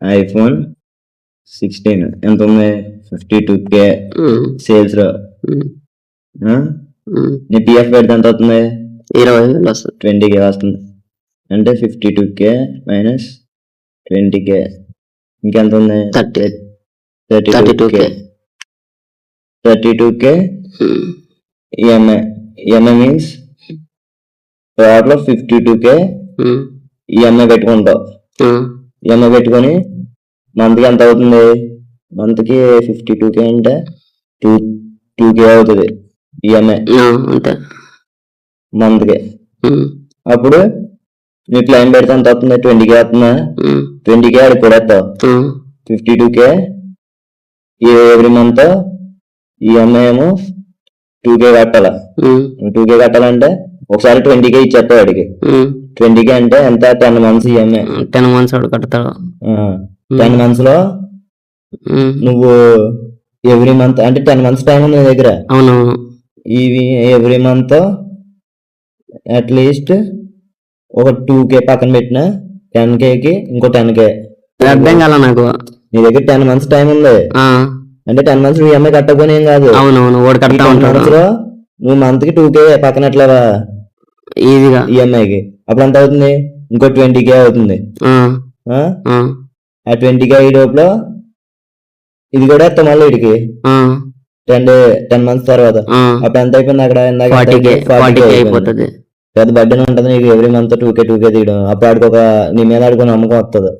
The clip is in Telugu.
ఐఫోన్ 16 ఎంత ఉంది? 52K సేల్స్ లో. నీ పిఎఫ్ పెడితే ఎంత అవుతుంది? 20,000 వస్తుంది. 20K వస్తుంది. అంటే 52K మైనస్ 20K ఇంకెంత ఉంది? 32K. 32K EMI means total 52K EMI పెట్టుకుంటావు. ఈఎంఐ పెట్టుకొని మంత్కి ఎంత అవుతుంది? మంత్కి 52K అంటే 2K అవుతుంది ఈఎంఐ మంత్కి. అప్పుడు నీ క్లైమ్ పెడితే ఎంత అవుతుంది? 20K అవుతుందా? 20K అడిగి కొడేస్తావు. 52K ఎవ్రీ మంత్ ఈఎంఐ ఏమో 2K కట్టాలా. 2K కట్టాలంటే ఒకసారి 20K ఇచ్చేస్తావు వాడికి. 20K అంటే ఎంత? 10 months ఈఎంఐ. 10 months వాడు కడతాడు. 10 months లో నువ్వు ఎవ్రీ మంత్ అంటే 10 months టైం ఉంది నీ దగ్గర. అవునవును. ఇవి ఎవ్రీ మంత్ అట్లీస్ట్ ఒక 2K పక్కన పెట్టిన 10Kకి ఇంకో 10K. అర్థం కాల నాకు. నీ దగ్గర 10 months టైం ఉంది అంటే 10 months నువ్వు ఈఎంఐ కట్టకపోయినా ఏం కాదు. అవునవును. వాడు కడతా ఉంటాడు. నువ్వు మంత్కి 2K పక్కనట్లేవా ఈజీగా ఈఎంఐకి. అప్పుడు ఎంత అవుతుంది? ఇంకో 20K అవుతుంది. ఆ 20K అయ్యే లోపల ఇది కూడా ఎత్తాం మళ్ళీ వీడికి 10 months తర్వాత. అప్పుడు ఎంత అయిపోయింది అక్కడ? 40K అయిపోతుంది. పెద్ద బడ్డీనే ఉంటుంది నీకు ఎవ్రీ మంత్ 2K తీయడం. అప్పుడు ఆడికి నీ మీద ఆడుకో నమ్మకం వస్తుంది.